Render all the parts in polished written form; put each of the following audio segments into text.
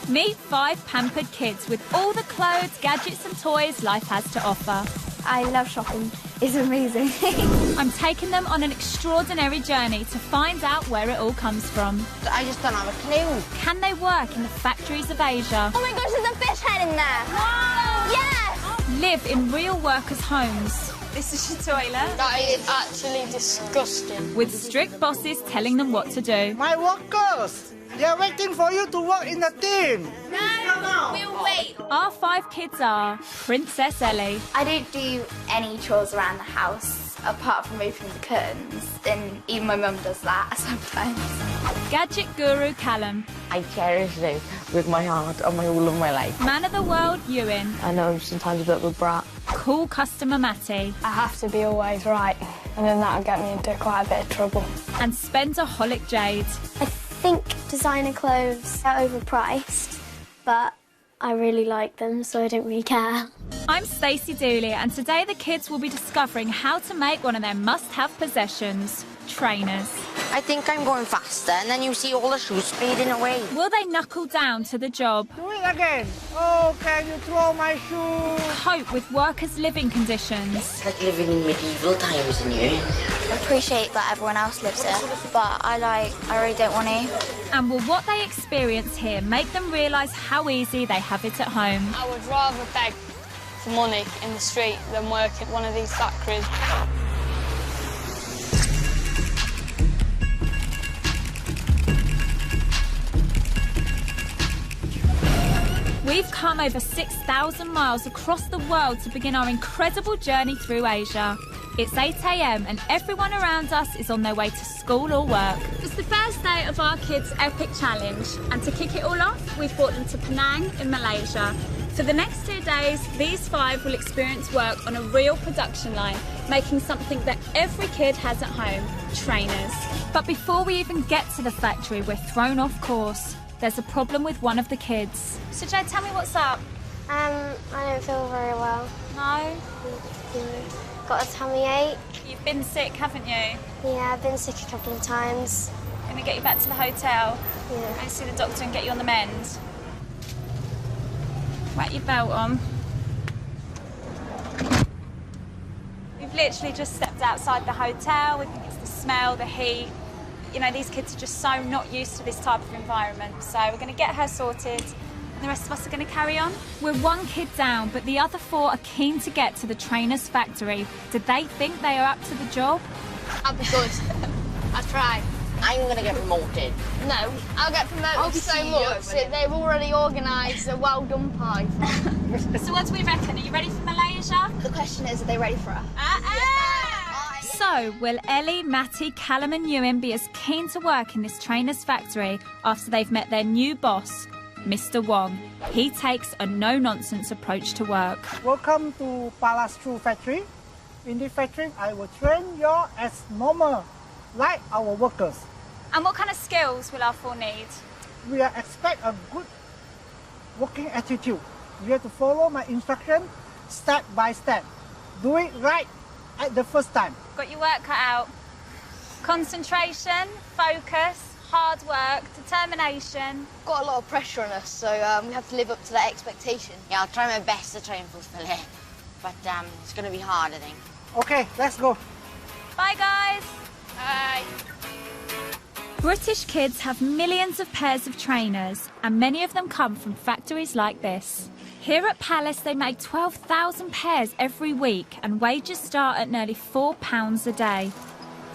Meet 5 pampered kids with all the clothes, gadgets and toys life has to offer. I love shopping. It's amazing. I'm taking them on an extraordinary journey to find out where it all comes from. I just don't have a clue. Can they work in the factories of Asia? Oh my gosh, there's a fish head in there. Wow! Yes! Live in real workers' homes. This is your toilet. That is actually disgusting. With strict bosses telling them what to do. My workers! They are waiting for you to work in the team. No, we'll wait. Our 5 kids are Princess Ellie. I don't do any chores around the house apart from opening the curtains, and even my mum does that sometimes. Gadget guru Callum. I cherish this with my heart and all of my life. Man of the world Ewan. I know I'm sometimes a bit of a brat. Cool customer Matty. I have to be always right, and then that'll get me into quite a bit of trouble. And Spencerholic Jade. I think designer clothes are overpriced, but I really like them, so I don't really care. I'm Stacey Dooley, and today the kids will be discovering how to make one of their must-have possessions, trainers. I think I'm going faster, and then you see all the shoes speeding away. Will they knuckle down to the job? Do it again. Oh, can you throw my shoe? Cope with workers' living conditions? It's like living in medieval times in here. I appreciate that everyone else lives here, but I really don't want to. And will what they experience here make them realise how easy they have it at home? I would rather beg for money in the street than work at one of these factories. We've come over 6,000 miles across the world to begin our incredible journey through Asia. It's 8 a.m. and everyone around us is on their way to school or work. It's the first day of our kids' epic challenge, and to kick it all off, we've brought them to Penang in Malaysia. For the next 2 days, these 5 will experience work on a real production line, making something that every kid has at home, trainers. But before we even get to the factory, we're thrown off course. There's a problem with one of the kids. So Jade, tell me what's up. I don't feel very well. No? Got a tummy ache. You've been sick, haven't you? Yeah, I've been sick a couple of times. Let me get you back to the hotel. Yeah. And see the doctor and get you on the mend. Whack your belt on. We've literally just stepped outside the hotel. We think it's the smell, the heat. You know, these kids are just so not used to this type of environment. So we're going to get her sorted. And the rest of us are going to carry on. We're 1 kid down, but the other 4 are keen to get to the trainer's factory. Do they think they are up to the job? I'll be good. I'll try. I'm going to get promoted. No, I'll get promoted so much that they've already organised a well done pie. So what do we reckon? Are you ready for Malaysia? The question is, are they ready for us? So, will Ellie, Matty, Callum and Ewan be as keen to work in this trainer's factory after they've met their new boss, Mr. Wong? He takes a no-nonsense approach to work. Welcome to Palace Shoe Factory. In this factory, I will train you as normal, like our workers. And what kind of skills will our 4 need? We expect a good working attitude. You have to follow my instruction step by step. Do it right at the first time. Got your work cut out. Concentration, focus, hard work, determination. Got a lot of pressure on us, so we have to live up to that expectation. Yeah, I'll try my best to try and fulfill it. But it's going to be hard, I think. Okay, let's go. Bye, guys. Bye. British kids have millions of pairs of trainers, and many of them come from factories like this. Here at Palace, they make 12,000 pairs every week, and wages start at nearly £4 a day.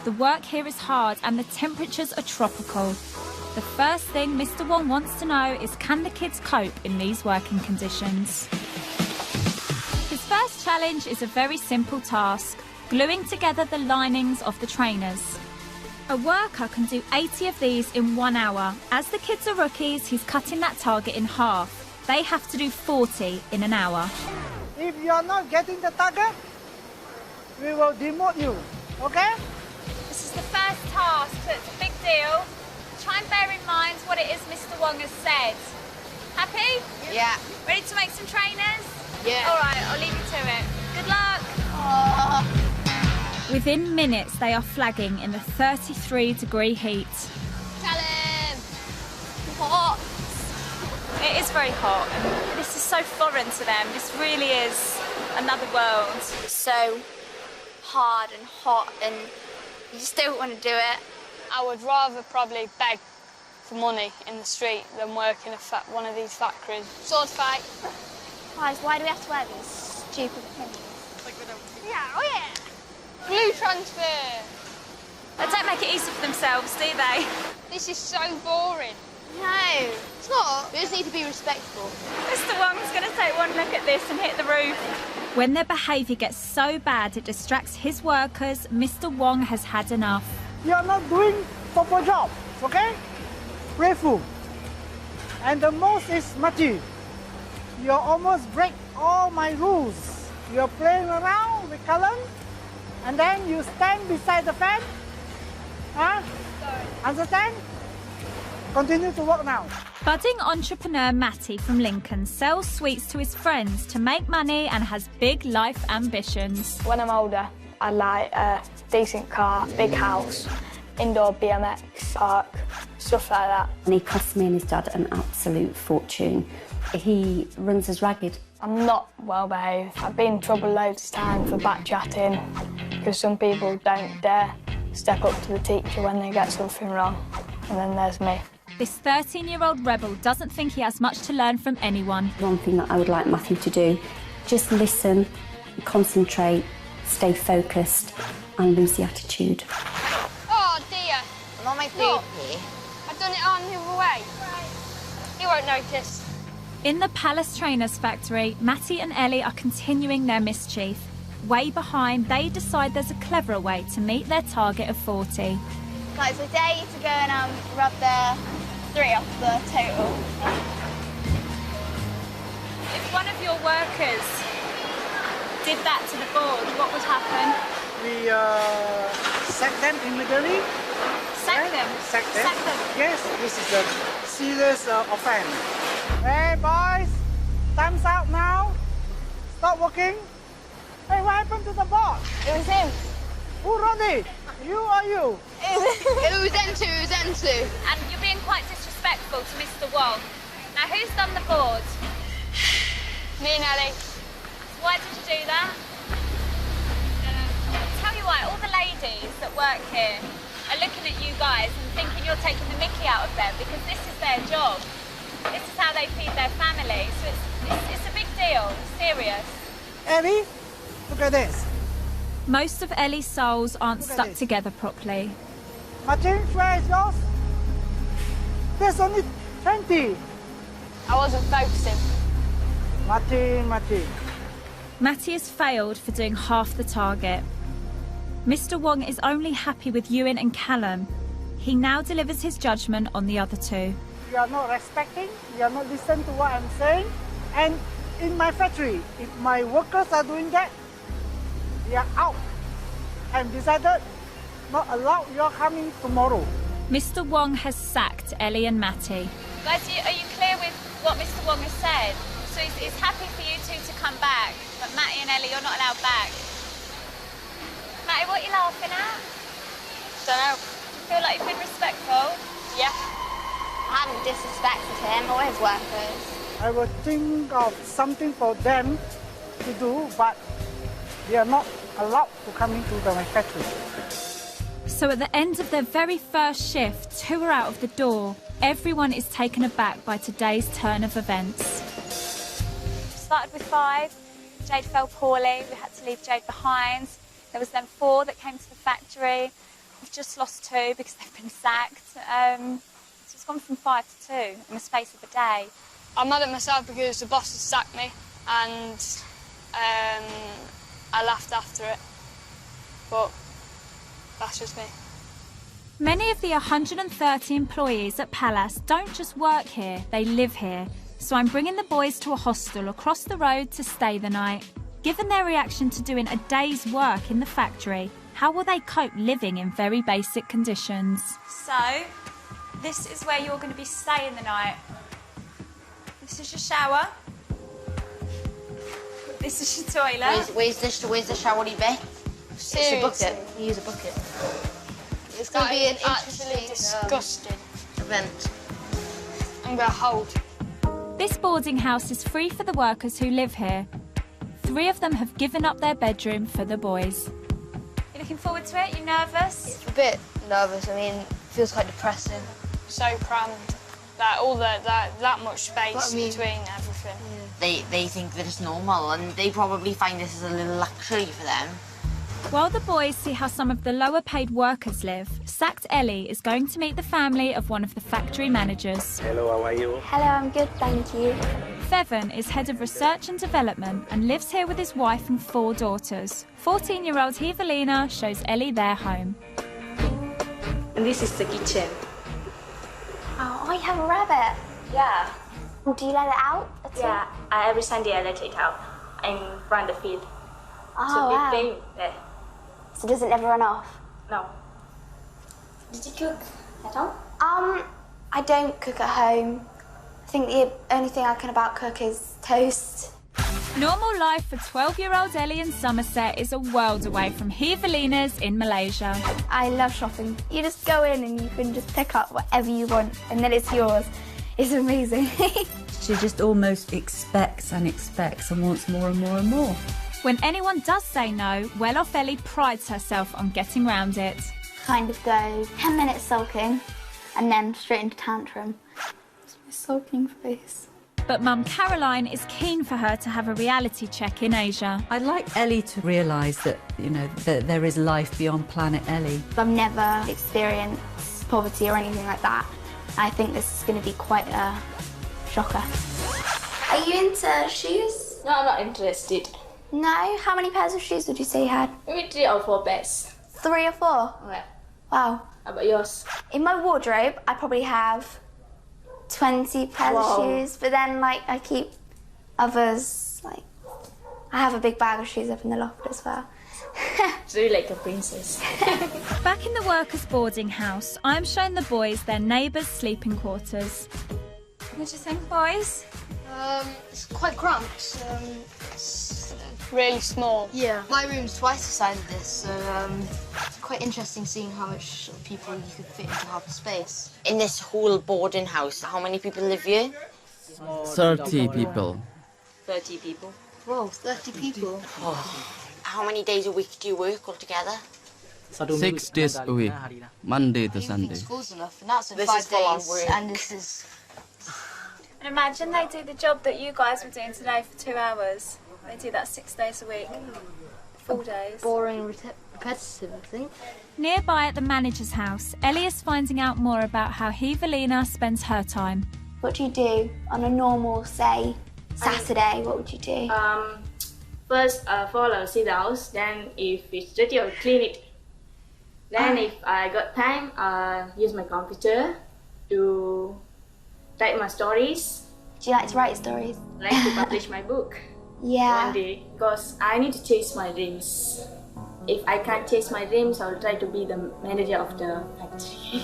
The work here is hard, and the temperatures are tropical. The first thing Mr. Wong wants to know is, can the kids cope in these working conditions? His first challenge is a very simple task, gluing together the linings of the trainers. A worker can do 80 of these in 1 hour. As the kids are rookies, he's cutting that target in half. They have to do 40 in an hour. If you are not getting the target, we will demote you, okay? This is the first task, so it's a big deal. Try and bear in mind what it is Mr. Wong has said. Happy? Yeah. Ready to make some trainers? Yeah. All right, I'll leave you to it. Good luck. Within minutes, they are flagging in the 33-degree heat. Tell him. What? It is very hot. This is so foreign to them. This really is another world. It's so hard and hot and you just don't want to do it. I would rather probably beg for money in the street than work in one of these factories. Sword fight. Guys, why do we have to wear these stupid pins? Yeah, oh yeah. Glue transfer. They don't make it easy for themselves, do they? This is so boring. No, it's not. We just need to be respectful. Mr. Wong's going to take one look at this and hit the roof. When their behaviour gets so bad it distracts his workers, Mr. Wong has had enough. You're not doing proper job, okay? Playful. And the most is Mati. You almost break all my rules. You're playing around with Cullen, and then you stand beside the fan. Huh? Sorry. Understand? Continue to work now. Budding entrepreneur Matty from Lincoln sells sweets to his friends to make money and has big life ambitions. When I'm older, I'd like a decent car, big house, indoor BMX park, stuff like that. And he cost me and his dad an absolute fortune. He runs us ragged. I'm not well behaved. I've been in trouble loads of times for back chatting because some people don't dare step up to the teacher when they get something wrong. And then there's me. This 13-year-old rebel doesn't think he has much to learn from anyone. One thing that I would like Matthew to do, just listen, concentrate, stay focused and lose the attitude. Oh dear, I'm on my food Look. here. I've done it on the other way. He won't notice. In the Palace Trainers factory, Matty and Ellie are continuing their mischief. Way behind, they decide there's a cleverer way to meet their target of 40. Guys, I dare you to go and rub the 3 off the total. If one of your workers did that to the board, what would happen? We sack them immediately. Sack them? Sack them. Sack them. Yes, this is a serious offense. Hey, boys, time's out now. Stop working. Hey, what happened to the board? It was him. Who wrote it? You or you? It was N2, it was N2. And you're being quite disrespectful to Mr. Wong. Now, who's done the board? Me and Ellie. Why did you do that? Tell you what, all the ladies that work here are looking at you guys and thinking you're taking the mickey out of them because this is their job. This is how they feed their family. So it's a big deal. It's serious. Ellie, look at this. Most of Ellie's soles aren't Look at stuck this. together properly. Martin, where is yours? There's only 20. I wasn't focusing. Martin. Matty has failed for doing half the target. Mr. Wong is only happy with Ewan and Callum. He now delivers his judgment on the other two. You are not respecting, you are not listening to what I'm saying. And in my factory, if my workers are doing that, they are out. I'm decided not allowed you are coming tomorrow. Mr. Wong has sacked Ellie and Matty. Guys, are you clear with what Mr. Wong has said? So he's happy for you two to come back, but Matty and Ellie, you're not allowed back. Matty, what are you laughing at? Don't know. Feel like you've been respectful? Yeah. I haven't disrespected him or his workers. I will think of something for them to do, but they are not allowed to come into my factory. So at the end of their very first shift, two are out of the door. Everyone is taken aback by today's turn of events. Started with 5. Jade fell poorly. We had to leave Jade behind. There was then 4 that came to the factory. We've just lost 2 because they've been sacked. So it's gone from 5 to 2 in the space of a day. I'm mad at myself because the boss has sacked me and I laughed after it. But that's just me. Many of the 130 employees at Palace don't just work here, they live here. So I'm bringing the boys to a hostel across the road to stay the night. Given their reaction to doing a day's work in the factory, how will they cope living in very basic conditions? So, this is where you're going to be staying the night. This is your shower. This is your toilet. Where's the shower be? It's a bucket. Seriously. You use a bucket. It's going to be an absolutely interesting disgusting. Event. I'm going to hold. This boarding house is free for the workers who live here. 3 of them have given up their bedroom for the boys. You looking forward to it? You nervous? A bit nervous. I mean, it feels quite depressing. So crammed. That much space between everything. They think that it's normal, and they probably find this as a little luxury for them. While the boys see how some of the lower-paid workers live, sacked Ellie is going to meet the family of one of the factory managers. Hello, how are you? Hello, I'm good, thank you. Fevan is head of research and development and lives here with his wife and 4 daughters. 14-year-old Evelina shows Ellie their home. And this is the kitchen. Oh, you have a rabbit? Yeah. Do you let it out at all? Yeah, every Sunday I let it out and run the field. Oh, wow. Big there. So does it never run off? No. Did you cook at home? I don't cook at home. I think the only thing I can about cook is toast. Normal life for 12-year-old Ellie in Somerset is a world away from Evelina's in Malaysia. I love shopping. You just go in and you can just pick up whatever you want and then it's yours. It's amazing. She just almost expects and wants more and more and more. When anyone does say no, well-off Ellie prides herself on getting round it. Kind of go 10 minutes sulking and then straight into tantrum. It's my sulking face. But Mum Caroline is keen for her to have a reality check in Asia. I'd like Ellie to realise that, you know, that there is life beyond planet Ellie. I've never experienced poverty or anything like that. I think this is going to be quite a shocker. Are you into shoes? No, I'm not interested. No? How many pairs of shoes would you say you had? Maybe 3 or 4 pairs. 3 or 4? Yeah. Wow. How about yours? In my wardrobe, I probably have 20 pairs of shoes, but then, like, I keep others, like, I have a big bag of shoes up in the loft as well. It's really like a princess. Back in the workers' boarding house, I'm showing the boys their neighbours' sleeping quarters. What do you think, boys? It's quite cramped. It's Really small. yeah. My room's twice the size of this, so it's quite interesting seeing how much people you could fit into half the space. In this whole boarding house, how many people live here? 30 people. 30 people. Whoa, 30 people. How many days a week do you work altogether? 6 days a week, Monday to I don't think Sunday. school's enough, and that's in This 5 is full-on days, work. and this is... And imagine they do the job that you guys were doing today for 2 hours. They do that 6 days a week. Full days. boring, repetitive, I think. Nearby at the manager's house, Ellie is finding out more about how Evelina spends her time. What do you do on a normal, say, Saturday? What would you do? First, follow sit house. Then, if it's dirty, I'll clean it. Then, if I got time, use my computer to write my stories. Do you like to write stories? I like to publish my book Yeah. one day because I need to chase my dreams. If I can't chase my dreams, I'll try to be the manager of the factory.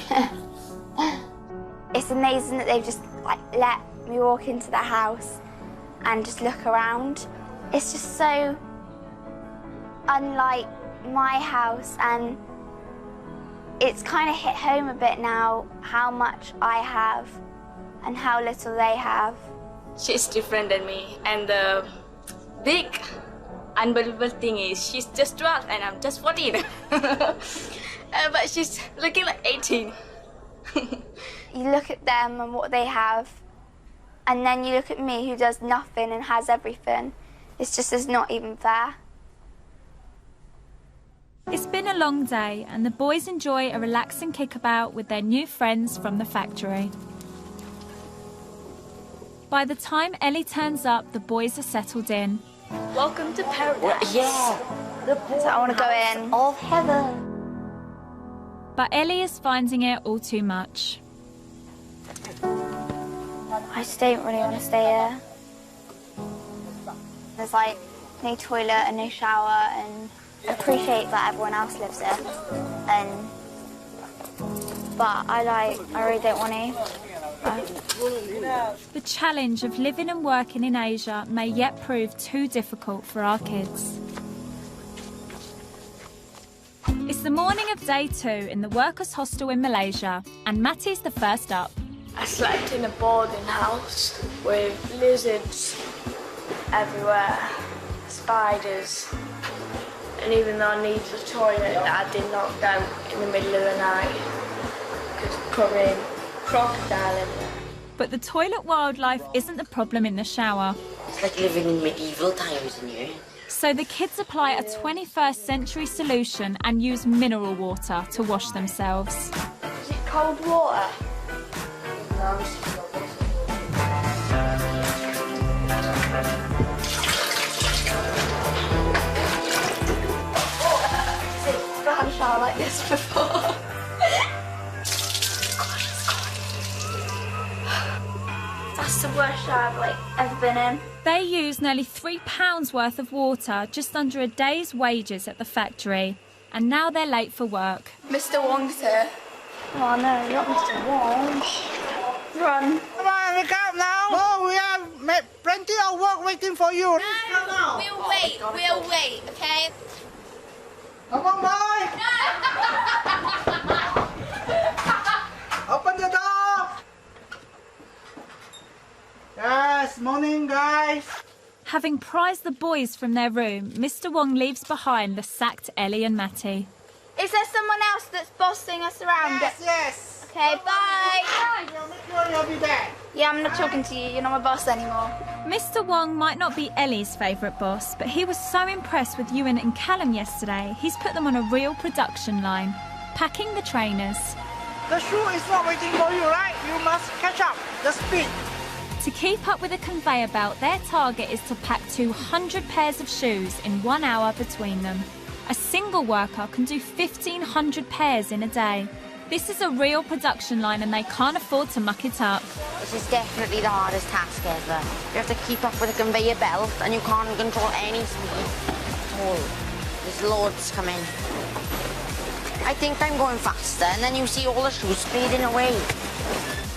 It's amazing that they've just like let me walk into the house and just look around. It's just so unlike my house, and it's kind of hit home a bit now how much I have and how little they have. She's different than me, and the big unbelievable thing is she's just 12 and I'm just 14. But she's looking like 18. You look at them and what they have, and then you look at me who does nothing and has everything. It's not even fair. It's been a long day and the boys enjoy a relaxing kickabout with their new friends from the factory. By the time Ellie turns up, the boys are settled in. Welcome to paradise. Yeah. So I want to go in. Of heaven. But Ellie is finding it all too much. I just don't really want to stay here. There's like no toilet and no shower, and I appreciate that everyone else lives here. But I really don't want to. The challenge of living and working in Asia may yet prove too difficult for our kids. It's the morning of day 2 in the workers' hostel in Malaysia, and Matty's the first up. I slept in a boarding house with lizards everywhere, spiders, and even though I needed a toilet, I did not go in the middle of the night because probably crocodile in there. But the toilet wildlife isn't the problem in the shower. It's like living in medieval times in here. So the kids apply a 21st century solution and use mineral water to wash themselves. Is it cold water? No, it's just not water. I've had a shower like this before. That's the worst shower I've ever been in. They use nearly £3 worth of water, just under a day's wages at the factory. And now they're late for work. Mr. Wong's here. Oh no, not Mr. Wong. Run. Come on, wake up now. Oh, we have plenty of work waiting for you. No, we'll wait, okay? Come on, boy. Open the door. Yes, morning, guys. Having prized the boys from their room, Mr. Wong leaves behind the sacked Ellie and Matty. Is there someone else that's bossing us around? Yes. Okay, bye. Make sure you'll be there. Yeah, I'm not talking to you. You're not my boss anymore. Mr. Wong might not be Ellie's favourite boss, but he was so impressed with Ewan and Callum yesterday, he's put them on a real production line, packing the trainers. The shoe is not waiting for you, right? You must catch up the speed. To keep up with a conveyor belt, their target is to pack 200 pairs of shoes in 1 hour between them. A single worker can do 1,500 pairs in a day. This is a real production line and they can't afford to muck it up. This is definitely the hardest task ever. You have to keep up with a conveyor belt and you can't control any speed at all. There's loads coming. I think I'm going faster and then you see all the shoes speeding away.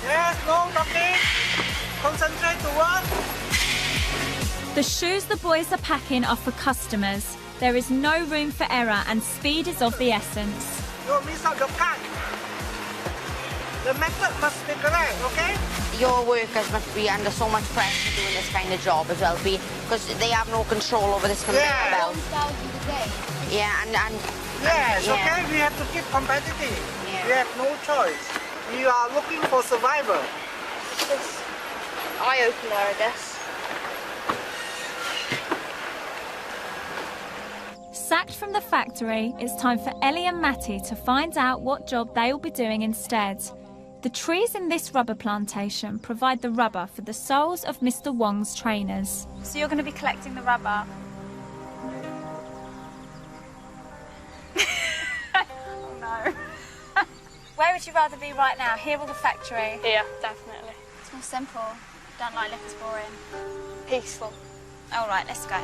Yes, no talking. Concentrate to work. The shoes the boys are packing are for customers. There is no room for error and speed is of the essence. Don't miss out the cut. The method must be correct, okay? Your workers must be under so much pressure doing this kind of job as well, because they have no control over this conveyor belt. Yeah, and yes, yeah. Okay, we have to keep competitive. Yeah. We have no choice. We are looking for survival. It's just eye-opener, I guess. Sacked from the factory, it's time for Ellie and Matty to find out what job they'll be doing instead. The trees in this rubber plantation provide the rubber for the soles of Mr. Wong's trainers. So you're going to be collecting the rubber? Oh no. Where would you rather be right now, here or the factory? Yeah, definitely. It's more simple. Don't like living's boring. Peaceful. All right, let's go.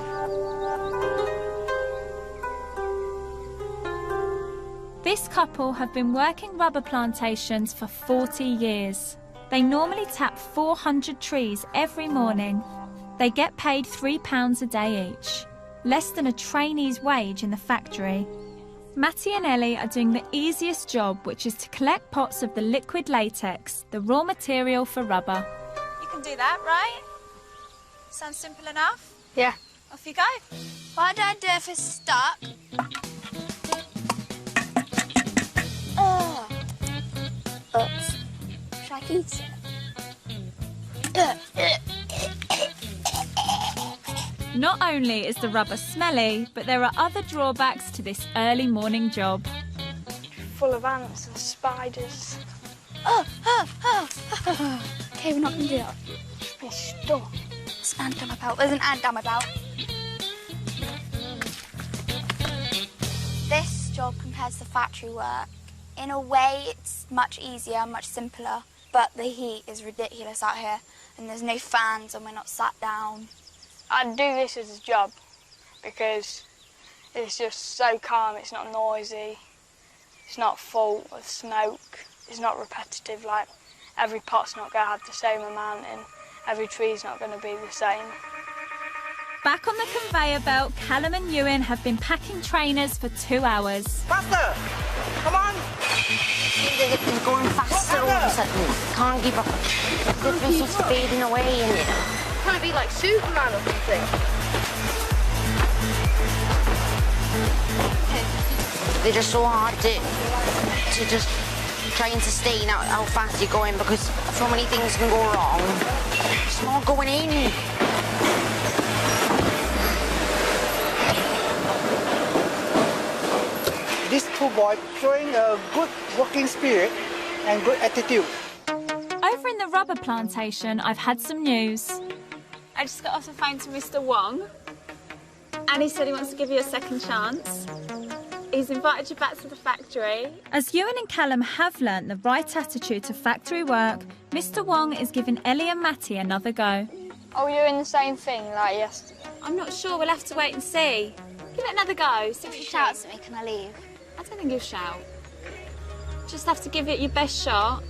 This couple have been working rubber plantations for 40 years. They normally tap 400 trees every morning. They get paid £3 a day each, less than a trainee's wage in the factory. Matty and Ellie are doing the easiest job, which is to collect pots of the liquid latex, the raw material for rubber. You can do that, right? Sounds simple enough? Yeah. Off you go. What do I do if it's stuck? Oops. Should I eat it? Not only is the rubber smelly, but there are other drawbacks to this early morning job. Full of ants and spiders. Okay, we're not going to do that. It's stuck. There's an ant down my belt. There's an ant down my belt. This job compared to the factory work, in a way it's much easier, much simpler, but the heat is ridiculous out here and there's no fans and we're not sat down. I'd do this as a job because it's just so calm, it's not noisy, it's not full of smoke, it's not repetitive, like every pot's not going to have the same amount and every tree's not going to be the same. Back on the conveyor belt, Callum and Ewan have been packing trainers for 2 hours. Faster! Come on! It's going faster all of a sudden. Can't keep up. The fish is fading away in it. Trying to be like Superman or something. They're just so hard to just try and sustain how fast you're going because so many things can go wrong. It's not going in. These two boys showing a good working spirit and good attitude. Over in the rubber plantation, I've had some news. I just got off the phone to Mr. Wong, and he said he wants to give you a second chance. He's invited you back to the factory. As Ewan and Callum have learnt the right attitude to factory work, Mr. Wong is giving Ellie and Matty another go. Are we doing the same thing like yesterday? I'm not sure, we'll have to wait and see. Give it another go, see what you Shouts think. at me, can I leave? I don't think he'll shout. Just have to give it your best shot.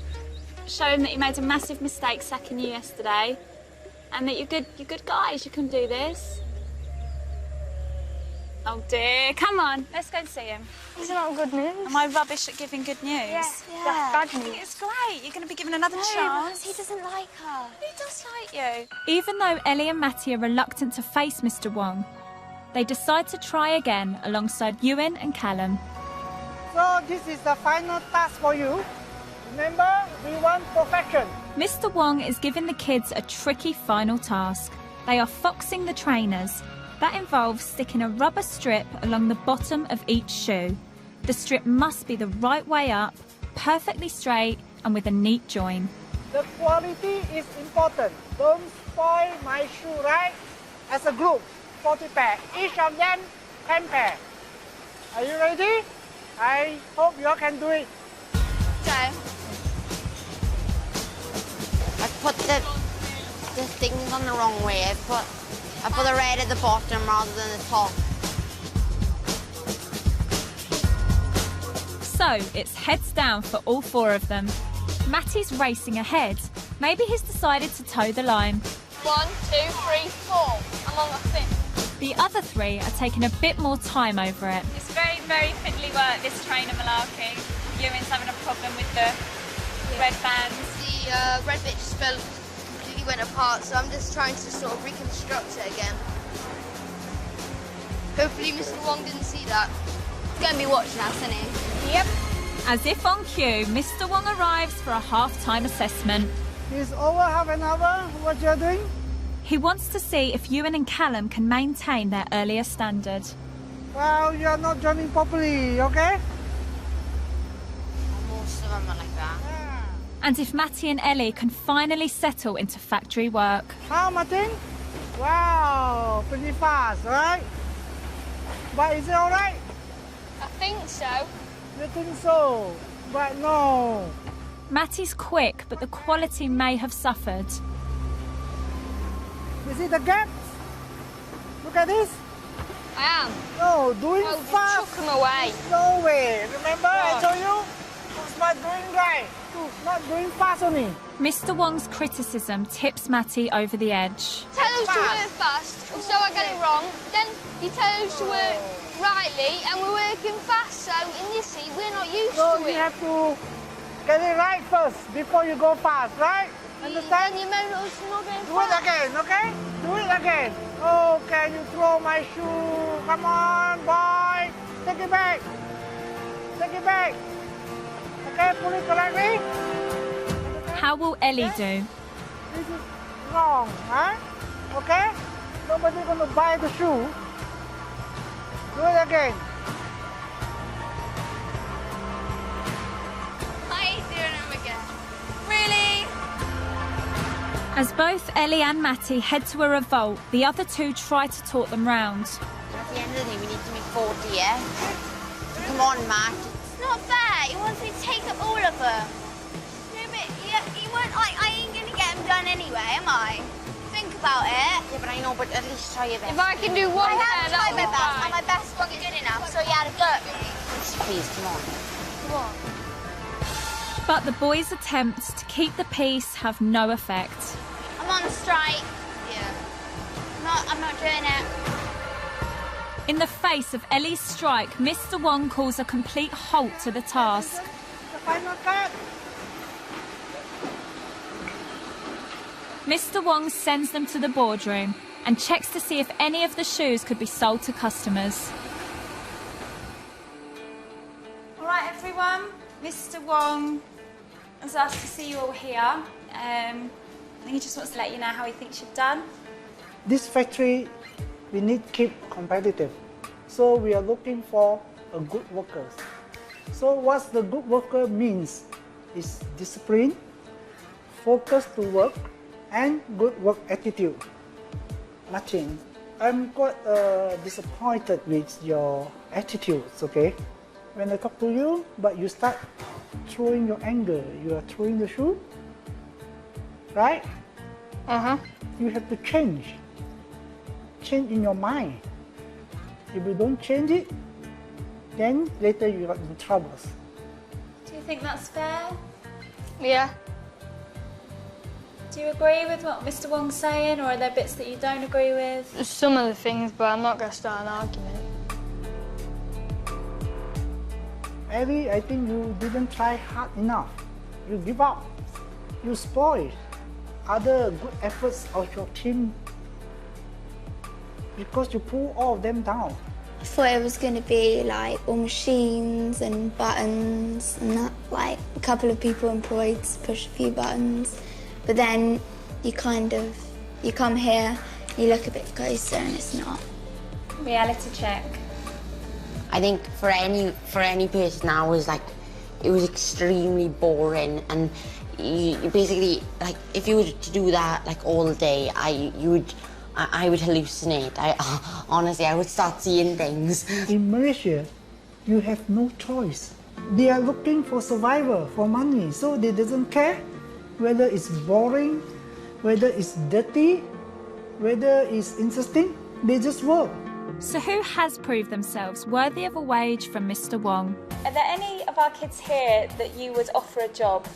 Show him that you made a massive mistake sacking you yesterday, and that you're good guys, you can do this. Oh dear, come on, let's go and see him. It's not good news. Am I rubbish at giving good news? Yeah. That's bad news. It's great, you're going to be given another No, chance. because he doesn't like her. He does like you. Even though Ellie and Matty are reluctant to face Mr. Wong, they decide to try again alongside Ewan and Callum. So this is the final task for you. Remember, we want perfection. Mr. Wong is giving the kids a tricky final task. They are foxing the trainers. That involves sticking a rubber strip along the bottom of each shoe. The strip must be the right way up, perfectly straight and with a neat join. The quality is important. Don't spoil my shoe, right? As a group, 40 pair. Each of them 10 pair. Are you ready? I hope you all can do it. So, I put the things on the wrong way. I put the red at the bottom rather than the top. So it's heads down for all four of them. Matty's racing ahead. Maybe he's decided to toe the line. 1, 2, 3, 4. I'm on the 5th. The other three are taking a bit more time over it. It's very, very fiddly work, this trainer malarkey. Ewan's having a problem with the red bands. The red bit just completely went apart, so I'm just trying to sort of reconstruct it again. Hopefully Mr. Wong didn't see that. he's going to be watching us, isn't he? Yep. As if on cue, Mr. Wong arrives for a half-time assessment. It's over half an hour. What you're doing? He wants to see if Ewan and Callum can maintain their earlier standard. Well, you're not joining properly, okay? Most of them are like that. And if Matty and Ellie can finally settle into factory work. How, Martin? Wow, pretty fast, right? But is it all right? I think so. You think so? But no. Matty's quick, but the quality may have suffered. You see the gaps? Look at this. I am. No, doing Oh, fast. chuck them away. No way. Remember I What? told you? It's not doing right. It's not doing fast only. Mr. Wong's criticism tips Matty over the edge. Tell us to work fast, so I get it wrong. Then you tell us to work rightly, and we're working fast, so in this sea, we're not used So to you it. have to get it right first before you go fast, right? Understand? And you may not going Do it again, okay? Do it again. Oh, can you throw my shoe? Come on, boy. Take it back. Take it back. Okay, pull it correctly. How will Ellie do? This is wrong, huh? Okay? Nobody's gonna buy the shoe. Do it again. I ain't doing them again. Really? As both Ellie and Matty head to a revolt, the other two try to talk them round. At the end of the day, we need to make 40, yeah? Come on, Matt. It's not fair. He wants me to take up all of them. No, but you won't. I ain't gonna get them done anyway, am I? Think about it. Yeah, but I know, but at least try your best. If I can do one I have there, tried my that'll be best, fine. and my best wasn't good enough, so he had to hurt me. Please, come on. Come on. But the boys' attempts to keep the peace have no effect. I'm on strike. Yeah. I'm not doing it. In the face of Ellie's strike, Mr. Wong calls a complete halt to the task. final cut. Mr. Wong sends them to the boardroom and checks to see if any of the shoes could be sold to customers. All right, everyone. Mr. Wong has asked to see you all here. I think he just wants to let you know how he thinks you've done. This factory, we need to keep competitive. So we are looking for a good workers. So what the good worker means is discipline, focus to work, and good work attitude. Nothing. I'm quite disappointed with your attitudes, okay? When I talk to you, but you start throwing your anger, you are throwing the shoe, right? You have to change. Change in your mind. If you don't change it, then later you got in troubles. Do you think that's fair? Yeah. Do you agree with what Mr. Wong's saying, or are there bits that you don't agree with? Some of the things, but I'm not going to start an argument. Ellie, I think you didn't try hard enough. You give up. You spoil other good efforts of your team because you pull all of them down. I thought it was going to be like all machines and buttons and that, like a couple of people employed to push a few buttons. But then you come here, you look a bit closer and it's not. Reality check. I think for any person now it was extremely boring, and you basically, like, if you were to do that like all day, I would hallucinate. Honestly, I would start seeing things. In Malaysia, you have no choice. They are looking for survival, for money, so they doesn't care whether it's boring, whether it's dirty, whether it's interesting. They just work. So who has proved themselves worthy of a wage from Mr. Wong? Are there any of our kids here that you would offer a job?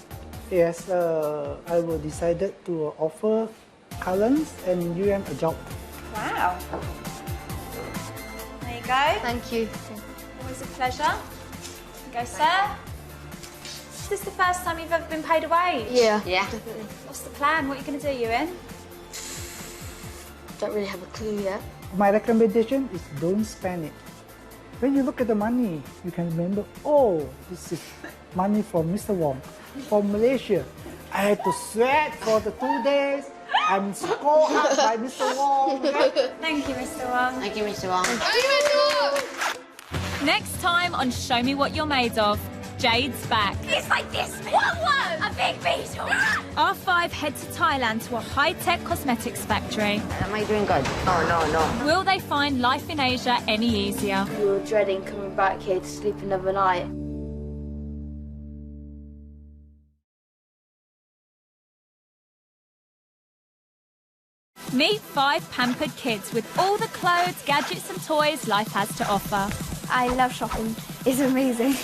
Yes, I will decided to offer Cullen and UM a job. Wow. There you go. Thank you. Always a pleasure. Go, sir. Is this the first time you've ever been paid a wage? Yeah. Yeah. Definitely. What's the plan? What are you going to do, Ewan? Don't really have a clue yet. My recommendation is don't spend it. When you look at the money, you can remember, oh, this is money from Mr. Wong, from Malaysia. I had to sweat for the 2 days. I'm scored up by Mr. Wong. Thank you, Mr. Wong. Thank you, Mr. Wong. Next time on Show Me What You're Made Of, Jade's back. It's like this. What was? A big beetle. Our five head to Thailand to a high-tech cosmetics factory. Am I doing good? No. Will they find life in Asia any easier? We were dreading coming back here to sleep another night. Meet 5 pampered kids with all the clothes, gadgets and toys life has to offer. I love shopping. It's amazing.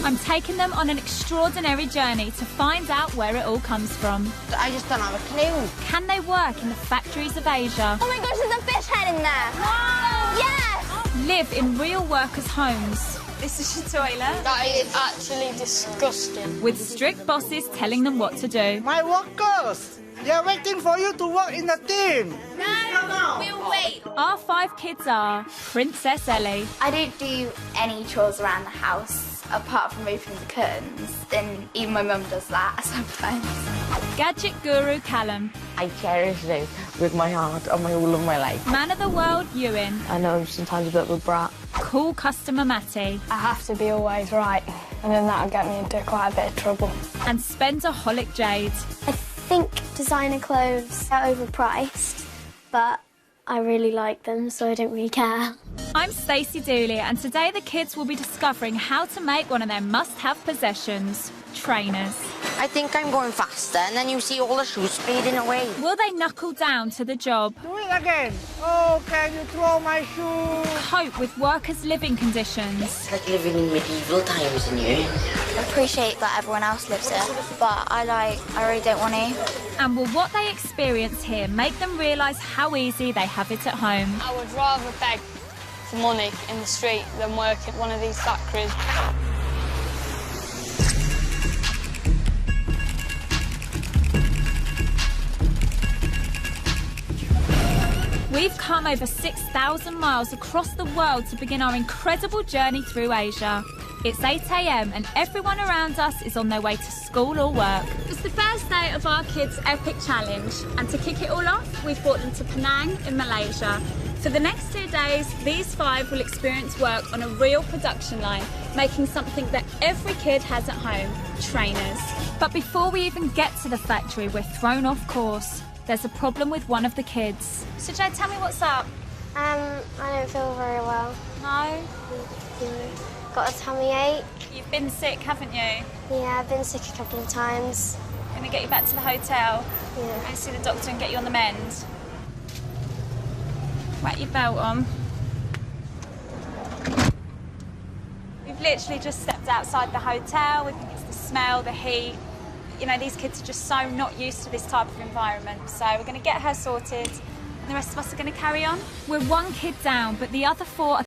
I'm taking them on an extraordinary journey to find out where it all comes from. I just don't have a clue. Can they work in the factories of Asia? Oh my gosh, there's a fish head in there. Wow. Yes. Live in real workers' homes. This is your toilet. That is actually disgusting. With strict bosses telling them what to do. My workers, they are waiting for you to work in the team. No, we'll wait. Our 5 kids are Princess Ellie, I don't do any chores around the house apart from opening the curtains. And even my mum does that sometimes. Gadget Guru Callum, I cherish this with my heart and my all of my life. Man of the World Ewan, I know I'm sometimes a bit of a brat. Cool Customer Matty, I have to be always right, and then that'll get me into quite a bit of trouble. and Spenderholic Jade. I think designer clothes are overpriced, but I really like them, so I don't really care. I'm Stacey Dooley, and today the kids will be discovering how to make one of their must-have possessions, trainers. I think I'm going faster, and then you see all the shoes fading away. Will they knuckle down to the job? Do it again. Oh, can you throw my shoe? Cope with workers' living conditions? It's like living in medieval times in here. I appreciate that everyone else lives here, but I really don't want to. And will what they experience here make them realise how easy they have it at home? I would rather beg for money in the street than work at one of these factories. We've come over 6,000 miles across the world to begin our incredible journey through Asia. It's 8 a.m. and everyone around us is on their way to school or work. It's the first day of our kids' epic challenge, and to kick it all off, we've brought them to Penang in Malaysia. For the next 2 days, these 5 will experience work on a real production line, making something that every kid has at home, trainers. But before we even get to the factory, we're thrown off course. There's a problem with one of the kids. So Jay, tell me what's up. I don't feel very well. No? Got a tummy ache. You've been sick, haven't you? Yeah, I've been sick a couple of times. Can we get you back to the hotel? Yeah. And see the doctor and get you on the mend? Whack your belt on. We've literally just stepped outside the hotel. We think it's the smell, the heat. You know, these kids are just so not used to this type of environment. So we're going to get her sorted and the rest of us are going to carry on. We're 1 kid down, but the other 4 are